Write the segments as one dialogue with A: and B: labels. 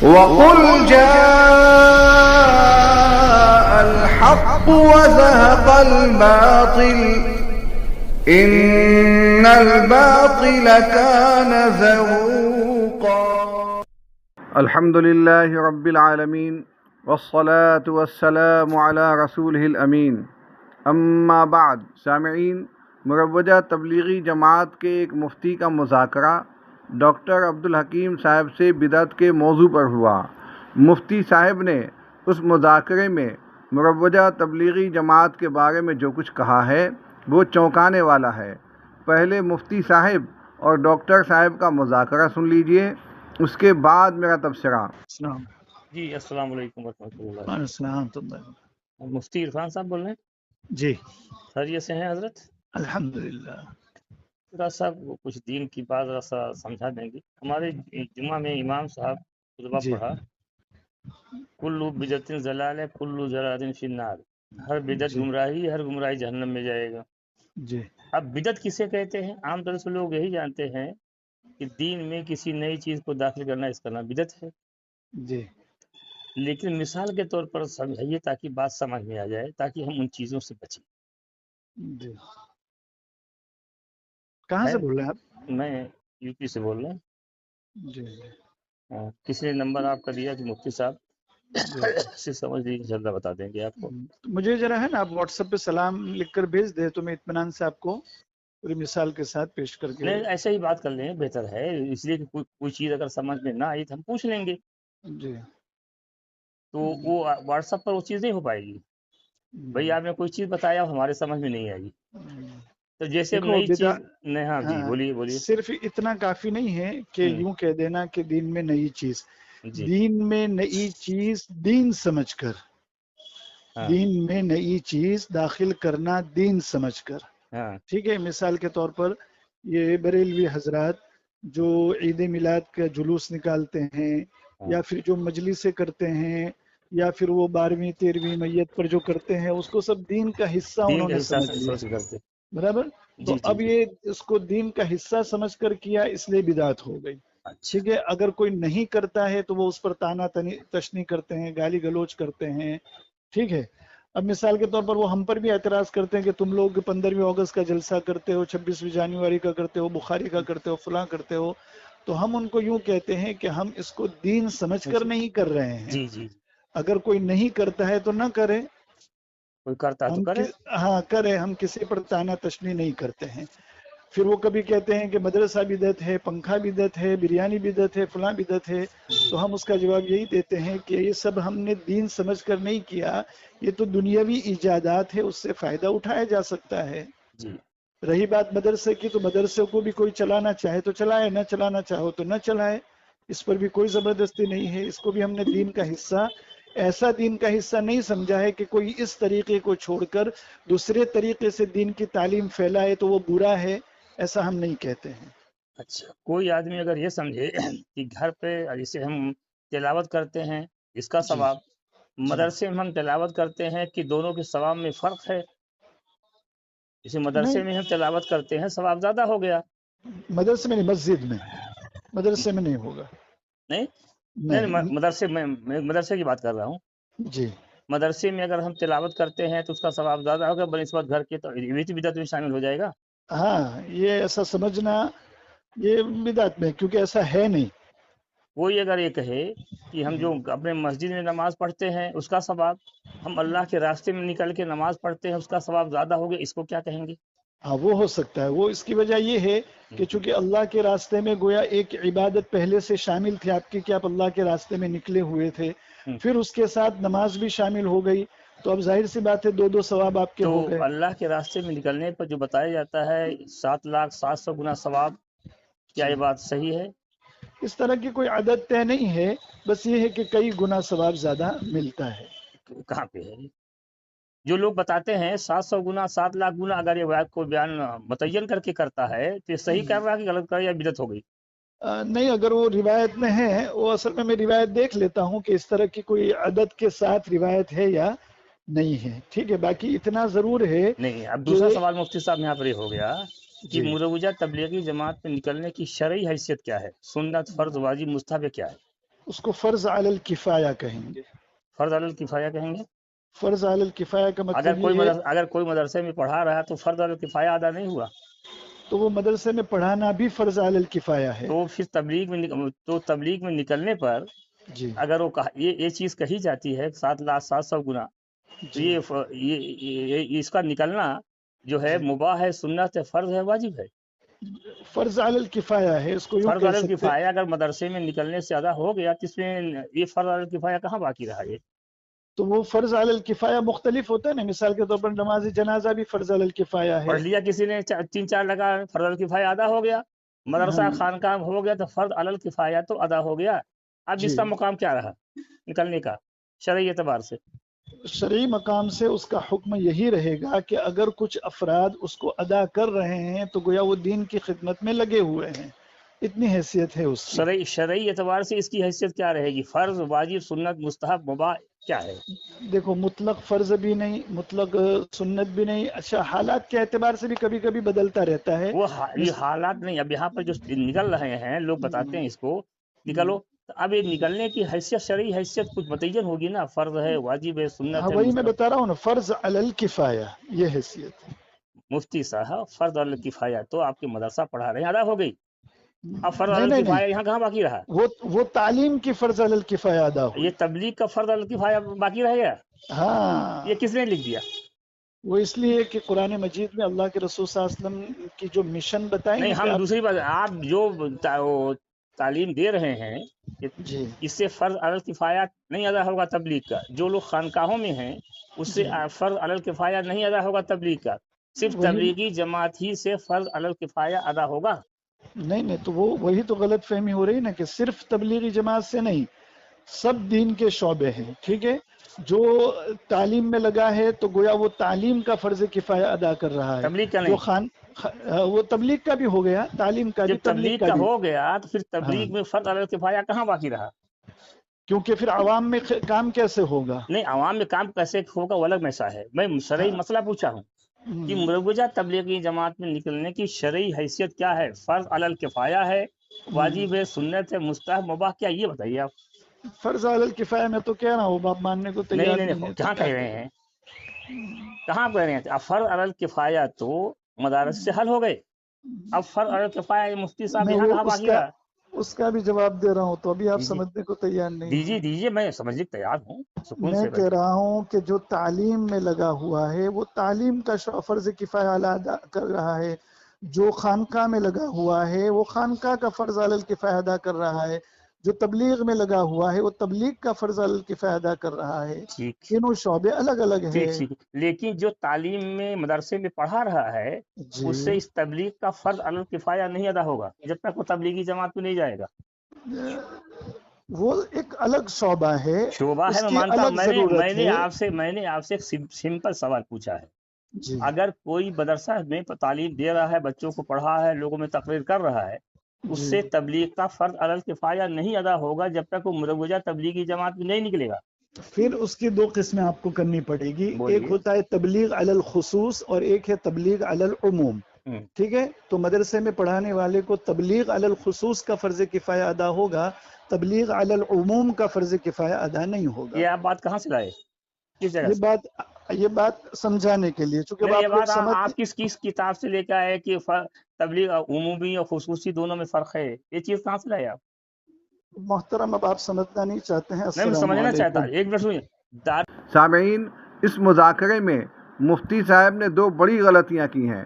A: وَقُلْ جَاءَ الْحَقُّ وَزَهَقَ الْبَاطِلُ إِنَّ الْبَاطِلَ كَانَ زَهُوقًا۔
B: الحمد للہ رب العالمین والصلاة والسلام علی رسولہ الامین، اما بعد۔ سامعین، مروجہ تبلیغی جماعت کے ایک مفتی کا مذاکرہ ڈاکٹر عبدالحکیم صاحب سے بدعت کے موضوع پر ہوا۔ مفتی صاحب نے اس مذاکرے میں مروجہ تبلیغی جماعت کے بارے میں جو کچھ کہا ہے وہ چونکانے والا ہے۔ پہلے مفتی صاحب اور ڈاکٹر صاحب کا مذاکرہ سن لیجئے، اس کے بعد میرا تبصرہ۔
C: جی السلام علیکم ورحمۃ اللہ۔
D: السلام۔
C: مفتی عرفان صاحب بول رہے ہیں؟
D: جی
C: خیریت سے ہیں حضرت؟
D: الحمدللہ۔
C: حضرت صاحب وہ کچھ دین کی بات ذرا سا سمجھا دیں گے؟ ہمارے جمعہ میں امام صاحب خطبہ
D: جی
C: پڑھا، کل بدعت ضلالہ کل ضلالۃ فی النار، ہر بدعت گمراہی، ہر گمراہی جہنم میں جائے گا۔
D: جی
C: اب بدعت کسے کہتے ہیں؟ عام طور سے لوگ یہی جانتے ہیں کہ دین میں کسی نئی چیز کو داخل کرنا، اس کا نام بدعت ہے۔
D: جی
C: لیکن مثال کے طور پر سمجھائیے تاکہ بات سمجھ میں آ جائے، تاکہ ہم ان چیزوں سے بچیں۔
D: جی کہاں سے بول رہے ہیں آپ؟
C: میں یو پی سے بول رہا ہوں۔
D: جی
C: کسی نے نمبر آپ کا دیا کہ مفتی صاحب سے سمجھ لیجیے، انشاءاللہ بتا دیں گے آپ کو۔
D: مجھے ذرا ہے نا، آپ واٹس ایپ پہ سلام لکھ کر بھیج دیں تو میں اطمینان سے آپ کو پوری مثال کے ساتھ پیش کر کے۔
C: نہیں، ایسے ہی بات کر لیں بہتر ہے، اس لیے کہ کوئی چیز اگر سمجھ میں نہ آئی تو ہم پوچھ لیں گے،
D: جی
C: تو وہ واٹس ایپ پر وہ چیز نہیں ہو پائے گی۔ بھئی آپ نے کوئی چیز بتایا ہمارے سمجھ میں نہیں آئی، تو جیسے نئی چیز نہیں۔ ہاں جی بولیے بولیے۔
D: صرف اتنا کافی نہیں ہے کہ یوں کہہ دینا کہ دین میں نئی چیز، دین میں نئی چیز دین سمجھ کر، دین میں نئی چیز داخل کرنا دین سمجھ کر، ٹھیک ہے۔ مثال کے طور پر یہ بریلوی حضرات جو عید میلاد کا جلوس نکالتے ہیں، یا پھر جو مجلسیں کرتے ہیں، یا پھر وہ 12ویں 13ویں میت پر جو کرتے ہیں، اس کو سب دین کا حصہ انہوں نے سمجھ لیا، برابر۔ تو اب یہ اس کو دین کا حصہ سمجھ کر کیا، اس لیے بدعت ہو گئی، ٹھیک ہے۔ اگر کوئی نہیں کرتا ہے تو وہ اس پر تانا تشنی کرتے ہیں، گالی گلوچ کرتے ہیں، ٹھیک ہے۔ اب مثال کے طور پر وہ ہم پر بھی اعتراض کرتے ہیں کہ تم لوگ 15ویں اگست کا جلسہ کرتے ہو، 26ویں جنوری کا کرتے ہو، بخاری کا کرتے ہو، فلاں کرتے ہو، تو ہم ان کو یوں کہتے ہیں کہ ہم اس کو دین سمجھ کر نہیں کر رہے ہیں۔ اگر کوئی نہیں کرتا ہے تو نہ کرے،
C: کوئی کرتا ہے تو کرے،
D: ہاں کرے، ہم کسی پر تانا تشنی نہیں کرتے ہیں۔ پھر وہ کبھی کہتے ہیں کہ مدرسہ بدعت ہے، پنکھا بدعت ہے، بریانی بدعت ہے، فلاں بدعت ہے، تو ہم اس کا جواب یہی دیتے ہیں کہ یہ سب ہم نے دین سمجھ کر نہیں کیا، یہ تو دنیاوی ایجادات ہے، اس سے فائدہ اٹھایا جا سکتا ہے۔ رہی بات مدرسے کی، تو مدرسے کو بھی کوئی چلانا چاہے تو چلائے، نہ چلانا چاہو تو نہ چلائے، اس پر بھی کوئی زبردستی نہیں ہے۔ اس کو بھی ہم نے دین کا حصہ، ایسا دین کا حصہ نہیں سمجھا ہے کہ کوئی اس طریقے کو چھوڑ کر دوسرے طریقے سے دین کی تعلیم پھیلائے تو وہ برا ہے، ایسا ہم نہیں کہتے ہیں۔
C: اچھا، کوئی آدمی اگر یہ سمجھے کہ گھر پہ جسے ہم تلاوت کرتے ہیں اس کا ثواب، مدرسے میں ہم تلاوت کرتے ہیں، کہ دونوں کے ثواب میں فرق ہے؟ جسے مدرسے میں ہم تلاوت کرتے ہیں ثواب زیادہ ہو گیا،
D: مدرسے میں نہیں، مسجد میں، مدرسے میں نہیں ہوگا۔
C: نہیں مدرسے کی بات کر رہا ہوں۔
D: جی،
C: مدرسے میں اگر ہم تلاوت کرتے ہیں تو اس کا ثواب زیادہ ہوگا بنسبت گھر کے، تو یہ بدعت میں شامل ہو جائے گا۔
D: ہاں، یہ ایسا سمجھنا یہ بدعت میں، کیونکہ ایسا ہے نہیں۔
C: کوئی اگر یہ کہے کہ ہم جو اپنے مسجد میں نماز پڑھتے ہیں اس کا ثواب، ہم اللہ کے راستے میں نکل کے نماز پڑھتے ہیں اس کا ثواب زیادہ ہوگا، اس کو کیا کہیں گے؟
D: ہاں، وہ ہو سکتا ہے۔ وہ اس کی وجہ یہ ہے کہ چونکہ اللہ کے راستے میں گویا ایک عبادت پہلے سے شامل تھی آپ کی، کہ آپ اللہ کے راستے میں نکلے ہوئے تھے، پھر اس کے ساتھ نماز بھی شامل ہو گئی، تو اب ظاہر سی بات ہے دو ثواب آپ کے ہو گئے۔
C: تو اللہ کے راستے میں نکلنے پر جو بتایا جاتا ہے 7,700,000 گنا ثواب، کیا یہ بات صحیح ہے؟
D: اس طرح کی کوئی عدد طے نہیں ہے، بس یہ ہے کہ کئی گنا ثواب زیادہ ملتا ہے۔
C: کہاں پہ ہے؟ جو لوگ بتاتے ہیں 700 گنا 7,00,000 گنا، اگر یہ کوئی بیان متعین کر کے کرتا ہے تو یہ صحیح کر رہا ہے کہ غلط کر رہا ہے یا بدعت ہو گئی؟
D: نہیں، اگر وہ روایت میں ہے، وہ اصل میں روایت دیکھ لیتا ہوں کہ اس طرح کی کوئی عدد کے ساتھ روایت ہے یا نہیں ہے، ٹھیک ہے۔ باقی اتنا ضرور ہے۔
C: نہیں، اب دوسرا سوال مفتی صاحب یہاں پر یہ ہو گیا کہ مروجہ تبلیغی جماعت میں نکلنے کی شرعی حیثیت کیا ہے؟ سنت، فرض، واجب، مستحب کیا ہے؟
D: اس کو فرض علی الکفایہ کہیں گے.
C: فرض علی الکفایہ کہیں گے.
D: فرض علی الکفایہ کا مطلب یہ ہے
C: اگر کوئی مدرسے میں پڑھا رہا ہے تو فرض علی الکفایہ ادا نہیں ہوا.
D: تو وہ مدرسے میں پڑھانا بھی فرض علی الکفایہ ہے.
C: تو پھر تبلیغ میں نکلنے پر
D: جی
C: اگر وہ یہ چیز کہی جاتی ہے 7,700 گنا،
D: جی
C: یہ اس کا نکلنا جو ہے مباح ہے، سنت ہے، فرض ہے، واجب ہے.
D: فرض علی الکفایہ ہے، اس کو یوں
C: فرض
D: کہہ
C: علی
D: سکتے ہیں.
C: الکفایہ اگر مدرسے میں نکلنے سے ادا ہو گیا تو اس میں یہ فرض علی الکفایہ کہاں باقی رہا؟ یہ
D: تو وہ فرض علی الکفایہ مختلف ہوتا ہے نا. مثال کے طور پر نماز جنازہ بھی فرض علی الکفایہ ہے.
C: پڑھ لیا کسی نے 3-4 لگا، فرض علی الکفایہ ادا ہو گیا. مدرسہ خانقاہ ہو گیا تو فرض علی الکفایہ تو ادا ہو گیا. اب اس کا مقام کیا رہا نکلنے کا شرعی اعتبار سے؟
D: شرعی مقام سے اس کا حکم یہی رہے گا کہ اگر کچھ افراد اس کو ادا کر رہے ہیں تو گویا وہ دین کی خدمت میں لگے ہوئے ہیں، اتنی حیثیت ہے اس کی.
C: شرعی اعتبار سے اس کی حیثیت کیا رہے گی؟ فرض، واجب، سنت، مستحب، مباح کیا ہے؟
D: دیکھو مطلق فرض بھی نہیں، مطلق سنت بھی نہیں. اچھا حالات کے اعتبار سے بھی کبھی کبھی بدلتا رہتا ہے.
C: وہ یہ حالات نہیں. اب یہاں پر جو نکل رہے ہیں لوگ بتاتے ہیں اس کو نکلو، تو اب یہ نکلنے کی حیثیت، شرعی حیثیت کچھ متعین ہوگی نا. فرض ہے، واجب ہے، سنت ہے،
D: وہی میں
C: مستحب.
D: بتا رہا ہوں نا، فرض علی الکفایہ یہ حیثیت ہے.
C: مفتی صاحب فرض علی الکفایہ تو آپ کے مدرسہ پڑھا رہے ہیں، ادا ہو گئی. اب فرض
D: نہیں
C: علی
D: نہیں
C: الکفایہ
D: نہیں،
C: یہاں کہاں باقی رہا؟
D: وہ تعلیم کی فرض علی الکفایہ ادا ہوئی.
C: یہ تبلیغ کا فرض علی الکفایہ باقی رہ گیا.
D: ہاں
C: یہ کس نے لکھ دیا؟
D: وہ اس لیے کہ قرآن مجید میں اللہ کے رسول صلی اللہ علیہ وسلم کی جو مشن بتائیں
C: نہیں،
D: کہ
C: ہم
D: آپ
C: دوسری بات، آپ جو تعلیم دے رہے ہیں
D: جی
C: اس سے فرض علی الکفایہ نہیں ادا ہوگا تبلیغ کا. جو لوگ خانقاہوں میں ہیں اس سے فرض علی الکفایہ نہیں ادا ہوگا تبلیغ کا. صرف
D: وہی
C: تبلیغی جماعت ہی سے فرض علی الکفایہ ادا ہوگا.
D: نہیں تو وہی تو غلط فہمی ہو رہی نا کہ صرف تبلیغی جماعت سے نہیں، سب دین کے شعبے ہیں. ٹھیک ہے، جو تعلیم میں لگا ہے تو گویا وہ تعلیم کا فرض کفایہ ادا کر رہا ہے.
C: تبلیغ کا
D: جو
C: نہیں.
D: وہ تبلیغ کا بھی ہو گیا، تعلیم کا بھی،
C: جب
D: تبلیغ کا
C: کا
D: بھی.
C: ہو گیا تو پھر
D: ہاں
C: تبلیغ میں فرض علی الکفایہ کہاں باقی رہا؟
D: کیونکہ پھر عوام میں کام کیسے ہوگا؟
C: نہیں، عوام میں کام کیسے ہوگا وہ الگ مسئلہ ہے. میں شرعی مسئلہ پوچھا ہوں کہ مروجہ تبلیغی جماعت میں نکلنے کی شرعی حیثیت کیا ہے؟ فرض علی الکفایہ ہے، واجب ہے، سنت ہے، مستحب، مباح کیا؟ یہ بتائیے آپ.
D: فرض علی الکفایہ میں تو کہہ رہا ہوں، باپ ماننے کو تیار
C: نہیں،
D: ہے.
C: کہاں کہہ رہے ہیں؟ کہاں کہہ رہے ہیں؟ اب فرض علی الکفایہ تو مدارس سے حل ہو گئے. اب فرض علی الکفایہ مفتی صاحب
D: میں
C: یہاں
D: وہ
C: کہاں باقی رہا؟
D: اس کا بھی جواب دے رہا ہوں، تو ابھی آپ سمجھنے کو تیار نہیں.
C: دیجیے، میں سمجھنے کو تیار ہوں، سکون
D: میں
C: سے
D: کہہ رہا ہوں کہ جو تعلیم میں لگا ہوا ہے وہ تعلیم کا فرض کفایہ ادا کر رہا ہے. جو خانقاہ میں لگا ہوا ہے وہ خانقاہ کا فرض علی الکفایہ ادا کر رہا ہے. جو تبلیغ میں لگا ہوا ہے وہ تبلیغ کا فرض علی الکفایہ ادا کر رہا ہے. تینوں شعبے الگ الگ ہیں.
C: لیکن جو تعلیم میں مدرسے میں پڑھا رہا ہے اس سے اس تبلیغ کا فرض علی الکفایہ نہیں ادا ہوگا جب تک وہ تبلیغی جماعت میں نہیں جائے گا.
D: وہ ایک الگ شعبہ ہے،
C: شعبہ ہے، میں مانتا ہوں. میں نے آپ سے ایک سمپل سوال پوچھا ہے. اگر کوئی مدرسہ میں تعلیم دے رہا ہے، بچوں کو پڑھا ہے، لوگوں میں تقریر کر رہا ہے، اس سے تبلیغ کا فرض علی الکفایہ نہیں ادا ہوگا جب تک وہ مروجہ تبلیغی جماعت میں نہیں نکلے گا.
D: پھر اس کی دو قسمیں آپ کو کرنی پڑے گی. ایک ہوتا ہے تبلیغ علی الخصوص اور ایک ہے تبلیغ علی العموم. ٹھیک ہے، تو مدرسے میں پڑھانے والے کو تبلیغ علی الخصوص کا فرض کفایہ ادا ہوگا، تبلیغ علی العموم کا فرض کفایہ ادا نہیں ہوگا.
C: یہ آپ بات کہاں سے لائے؟ کس جگہ سے؟
D: یہ بات سمجھانے کے لیے، چونکہ
C: آپ کس کتاب سے لے کے آئے کہ تبلیغ عمومی اور خصوصی دونوں میں فرق ہے؟ یہ چیز کہاں سے لائے آپ؟
D: محترم اب آپ سمجھنا نہیں چاہتے ہیں.
C: میں سمجھنا چاہتا. ایک منٹ سنیے.
B: سامعین، اس مذاکرے میں مفتی صاحب نے دو بڑی غلطیاں کی ہیں.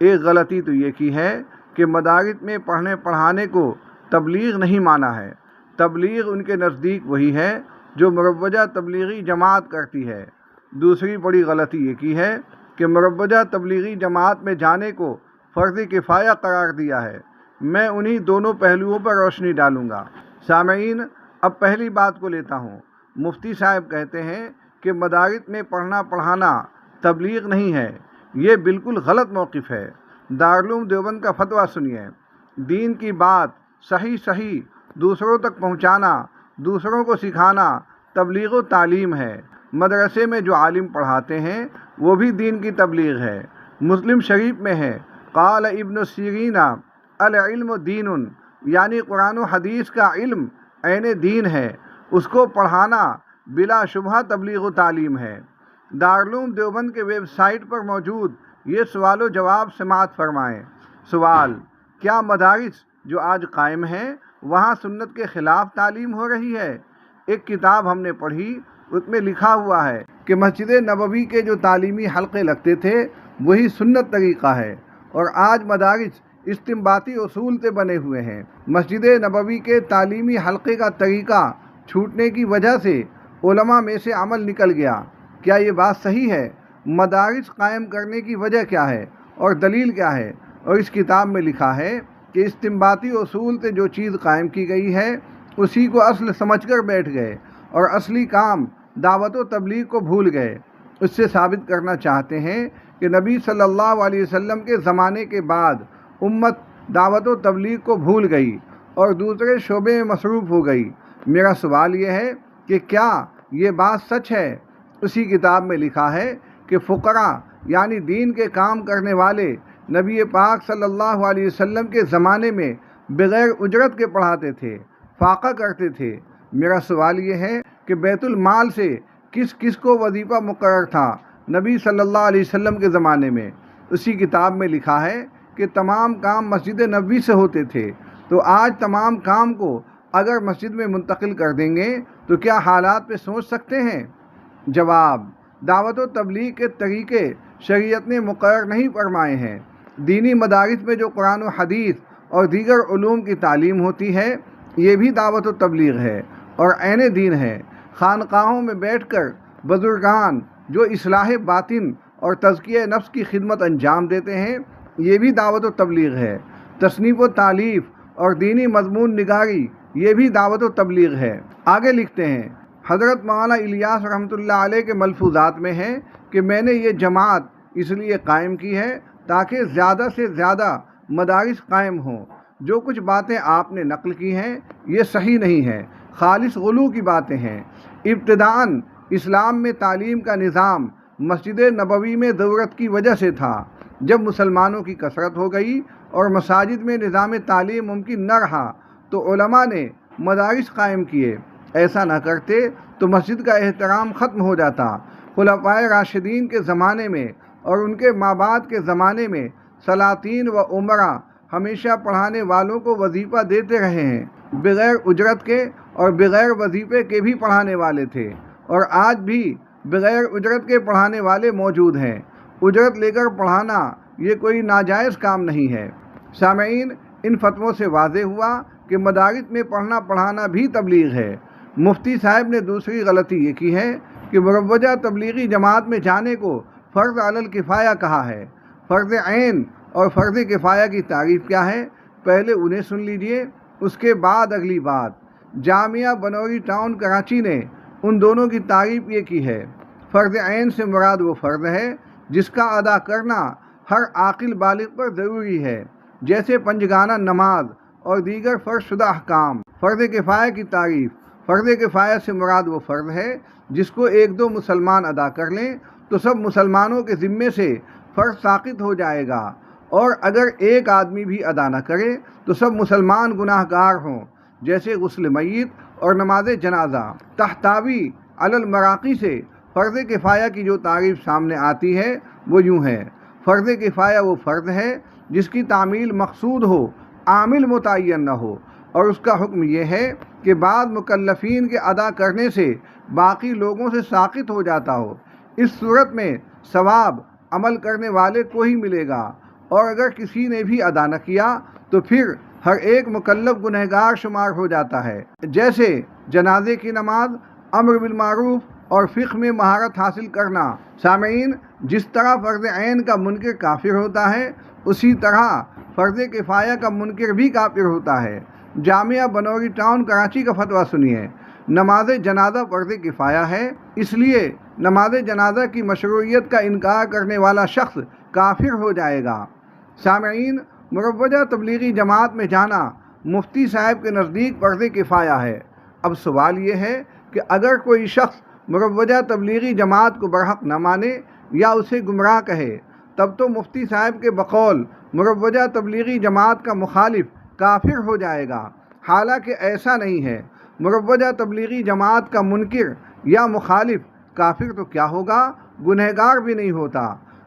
B: ایک غلطی تو یہ کی ہے کہ مدارس میں پڑھنے پڑھانے کو تبلیغ نہیں مانا ہے. تبلیغ ان کے نزدیک وہی ہے جو مروجہ تبلیغی جماعت کرتی ہے. دوسری بڑی غلطی یہ کی ہے کہ مروجہ تبلیغی جماعت میں جانے کو فرض کفایہ قرار دیا ہے. میں انہی دونوں پہلوؤں پر روشنی ڈالوں گا. سامعین، اب پہلی بات کو لیتا ہوں. مفتی صاحب کہتے ہیں کہ مدارس میں پڑھنا پڑھانا تبلیغ نہیں ہے. یہ بالکل غلط موقف ہے. دارالعلوم دیوبند کا فتویٰ سنیے. دین کی بات صحیح دوسروں تک پہنچانا، دوسروں کو سکھانا تبلیغ و تعلیم ہے. مدرسے میں جو عالم پڑھاتے ہیں وہ بھی دین کی تبلیغ ہے. مسلم شریف میں ہے، قال ابن سیرین العلم دین، یعنی قرآن و حدیث کا علم عین دین ہے، اس کو پڑھانا بلا شبہ تبلیغ و تعلیم ہے۔ دارالعلوم دیوبند کے ویب سائٹ پر موجود یہ سوال و جواب سماعت فرمائیں۔ سوال: کیا مدارس جو آج قائم ہیں وہاں سنت کے خلاف تعلیم ہو رہی ہے؟ ایک کتاب ہم نے پڑھی، اس میں لکھا ہوا ہے کہ مسجد نبوی کے جو تعلیمی حلقے لگتے تھے وہی سنت طریقہ ہے، اور آج مدارس استنباطی اصول سے بنے ہوئے ہیں۔ مسجد نبوی کے تعلیمی حلقے کا طریقہ چھوٹنے کی وجہ سے علماء میں سے عمل نکل گیا۔ کیا یہ بات صحیح ہے؟ مدارس قائم کرنے کی وجہ کیا ہے اور دلیل کیا ہے؟ اور اس کتاب میں لکھا ہے کہ استنباطی اصول سے جو چیز قائم کی گئی ہے اسی کو اصل سمجھ کر بیٹھ گئے اور اصلی کام دعوت و تبلیغ کو بھول گئے۔ اس سے ثابت کرنا چاہتے ہیں کہ نبی صلی اللہ علیہ وسلم کے زمانے کے بعد امت دعوت و تبلیغ کو بھول گئی اور دوسرے شعبے میں مصروف ہو گئی۔ میرا سوال یہ ہے کہ کیا یہ بات سچ ہے؟ اسی کتاب میں لکھا ہے کہ فقراء یعنی دین کے کام کرنے والے نبی پاک صلی اللہ علیہ وسلم کے زمانے میں بغیر اجرت کے پڑھاتے تھے، فاقہ کرتے تھے۔ میرا سوال یہ ہے کہ بیت المال سے کس کس کو وظیفہ مقرر تھا نبی صلی اللہ علیہ وسلم کے زمانے میں؟ اسی کتاب میں لکھا ہے کہ تمام کام مسجد نبوی سے ہوتے تھے، تو آج تمام کام کو اگر مسجد میں منتقل کر دیں گے تو کیا حالات پہ سوچ سکتے ہیں؟ جواب: دعوت و تبلیغ کے طریقے شریعت نے مقرر نہیں فرمائے ہیں۔ دینی مدارس میں جو قرآن و حدیث اور دیگر علوم کی تعلیم ہوتی ہے یہ بھی دعوت و تبلیغ ہے اور عین دین ہے۔ خانقاہوں میں بیٹھ کر بزرگان جو اصلاح باطن اور تزکیہ نفس کی خدمت انجام دیتے ہیں یہ بھی دعوت و تبلیغ ہے۔ تصنیف و تالیف اور دینی مضمون نگاری یہ بھی دعوت و تبلیغ ہے۔ آگے لکھتے ہیں، حضرت مولانا الیاس رحمۃ اللہ علیہ کے ملفوظات میں ہے کہ میں نے یہ جماعت اس لیے قائم کی ہے تاکہ زیادہ سے زیادہ مدارس قائم ہوں۔ جو کچھ باتیں آپ نے نقل کی ہیں یہ صحیح نہیں ہے، خالص غلو کی باتیں ہیں۔ ابتداءً اسلام میں تعلیم کا نظام مسجد نبوی میں ضرورت کی وجہ سے تھا۔ جب مسلمانوں کی کثرت ہو گئی اور مساجد میں نظام تعلیم ممکن نہ رہا تو علماء نے مدارس قائم کیے۔ ایسا نہ کرتے تو مسجد کا احترام ختم ہو جاتا۔ خلفائے راشدین کے زمانے میں اور ان کے ماں بعد کے زمانے میں سلاطین و امراء ہمیشہ پڑھانے والوں کو وظیفہ دیتے رہے ہیں، بغیر اجرت کے اور بغیر وظیفے کے بھی پڑھانے والے تھے، اور آج بھی بغیر اجرت کے پڑھانے والے موجود ہیں۔ اجرت لے کر پڑھانا یہ کوئی ناجائز کام نہیں ہے۔ سامعین، ان فتووں سے واضح ہوا کہ مدارس میں پڑھنا پڑھانا بھی تبلیغ ہے۔ مفتی صاحب نے دوسری غلطی یہ کی ہے کہ مروجہ تبلیغی جماعت میں جانے کو فرض علی الکفایہ کہا ہے۔ فرض عین اور فرض کفایہ کی تعریف کیا ہے؟ پہلے انہیں سن لیجئے، اس کے بعد اگلی بات۔ جامعہ بنوری ٹاؤن کراچی نے ان دونوں کی تعریف یہ کی ہے۔ فرض عین سے مراد وہ فرض ہے جس کا ادا کرنا ہر عاقل بالغ پر ضروری ہے، جیسے پنجگانہ نماز اور دیگر فرض شدہ احکام۔ فرض کفایہ کی تعریف: فرض کفایہ سے مراد وہ فرض ہے جس کو ایک دو مسلمان ادا کر لیں تو سب مسلمانوں کے ذمے سے فرض ساقط ہو جائے گا، اور اگر ایک آدمی بھی ادا نہ کرے تو سب مسلمان گناہ گار ہوں، جیسے غسل میت اور نماز جنازہ۔ تحتاوی علی المراقی سے فرض کفایہ کی جو تعریف سامنے آتی ہے وہ یوں ہے: فرض کفایہ وہ فرض ہے جس کی تعمیل مقصود ہو، عامل متعین نہ ہو، اور اس کا حکم یہ ہے کہ بعض مکلفین کے ادا کرنے سے باقی لوگوں سے ساقط ہو جاتا ہو۔ اس صورت میں ثواب عمل کرنے والے کو ہی ملے گا، اور اگر کسی نے بھی ادا نہ کیا تو پھر ہر ایک مکلف گنہگار شمار ہو جاتا ہے، جیسے جنازے کی نماز، امر بالمعروف اور فقہ میں مہارت حاصل کرنا۔ سامعین، جس طرح فرض عین کا منکر کافر ہوتا ہے اسی طرح فرض کفایہ کا منکر بھی کافر ہوتا ہے۔ جامعہ بنوری ٹاؤن کراچی کا فتویٰ سنیے: نماز جنازہ فرض کفایہ ہے، اس لیے نماز جنازہ کی مشروعیت کا انکار کرنے والا شخص کافر ہو جائے گا۔ سامعین، مروجہ تبلیغی جماعت میں جانا مفتی صاحب کے نزدیک فرض کفایہ ہے۔ اب سوال یہ ہے کہ اگر کوئی شخص مروجہ تبلیغی جماعت کو برحق نہ مانے یا اسے گمراہ کہے تب تو مفتی صاحب کے بقول مروجہ تبلیغی جماعت کا مخالف کافر ہو جائے گا، حالانکہ ایسا نہیں ہے۔ مروجہ تبلیغی جماعت کا منکر یا مخالف کافر تو کیا ہوگا، گنہگار بھی نہیں ہوتا۔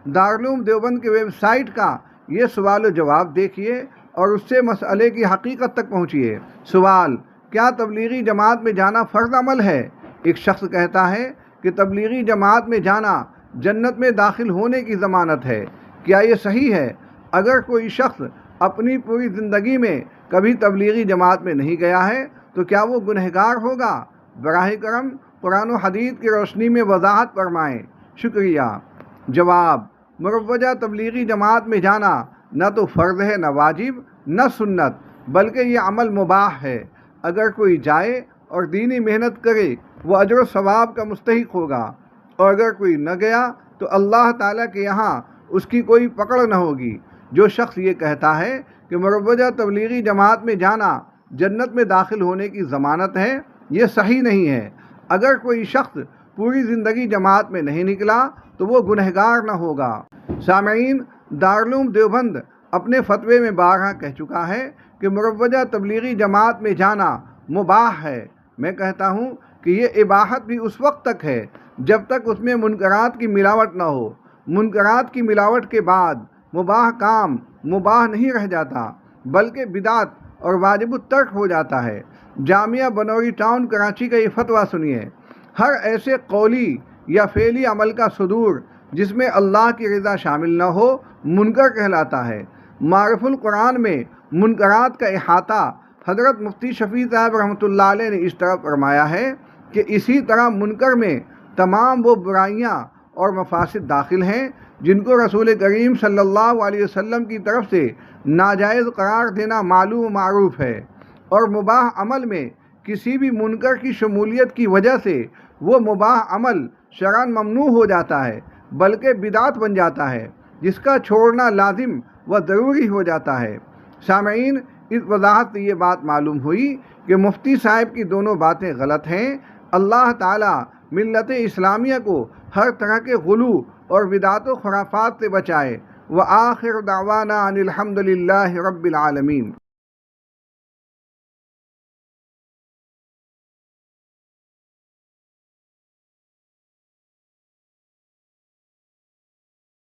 B: دارالعلوم دیوبند کے ویب سائٹ کا یہ سوال و جواب دیکھیے اور اس سے مسئلے کی حقیقت تک پہنچیے۔ سوال: کیا تبلیغی جماعت میں جانا فرض عمل ہے؟ ایک شخص کہتا ہے کہ تبلیغی جماعت میں جانا جنت میں داخل ہونے کی ضمانت ہے۔ کیا یہ صحیح ہے؟ اگر کوئی شخص اپنی پوری زندگی میں کبھی تبلیغی جماعت میں نہیں گیا ہے تو کیا وہ گنہگار ہوگا؟ براہ کرم قرآن و حدیث کی روشنی میں وضاحت فرمائیں۔ شکریہ۔ جواب: مروجہ تبلیغی جماعت میں جانا نہ تو فرض ہے، نہ واجب، نہ سنت، بلکہ یہ عمل مباح ہے۔ اگر کوئی جائے اور دینی محنت کرے وہ اجر و ثواب کا مستحق ہوگا، اور اگر کوئی نہ گیا تو اللہ تعالیٰ کے یہاں اس کی کوئی پکڑ نہ ہوگی۔ جو شخص یہ کہتا ہے کہ مروجہ تبلیغی جماعت میں جانا جنت میں داخل ہونے کی ضمانت ہے، یہ صحیح نہیں ہے۔ اگر کوئی شخص پوری زندگی جماعت میں نہیں نکلا تو وہ گنہگار نہ ہوگا۔ سامعین، دارالعلوم دیوبند اپنے فتوے میں بارہا کہہ چکا ہے کہ مروجہ تبلیغی جماعت میں جانا مباح ہے۔ میں کہتا ہوں کہ یہ اباحت بھی اس وقت تک ہے جب تک اس میں منکرات کی ملاوٹ نہ ہو۔ منکرات کی ملاوٹ کے بعد مباح کام مباح نہیں رہ جاتا بلکہ بدعت اور واجب الترک ہو جاتا ہے۔ جامعہ بنوری ٹاؤن کراچی کا یہ فتویٰ سنیے: ہر ایسے قولی یا فعلی عمل کا صدور جس میں اللہ کی رضا شامل نہ ہو منکر کہلاتا ہے۔ معرف القرآن میں منکرات کا احاطہ حضرت مفتی شفیع صاحب رحمۃ اللہ علیہ نے اس طرح فرمایا ہے کہ اسی طرح منکر میں تمام وہ برائیاں اور مفاسد داخل ہیں جن کو رسول کریم صلی اللہ علیہ وسلم کی طرف سے ناجائز قرار دینا معلوم و معروف ہے، اور مباح عمل میں کسی بھی منکر کی شمولیت کی وجہ سے وہ مباح عمل شرعاً ممنوع ہو جاتا ہے بلکہ بدعت بن جاتا ہے جس کا چھوڑنا لازم و ضروری ہو جاتا ہے۔ سامعین، اس وضاحت سے یہ بات معلوم ہوئی کہ مفتی صاحب کی دونوں باتیں غلط ہیں۔ اللہ تعالیٰ ملت اسلامیہ کو ہر طرح کے غلو اور بدعت و خرافات سے بچائے۔ وآخر دعوانا ان الحمد للہ رب العالمین۔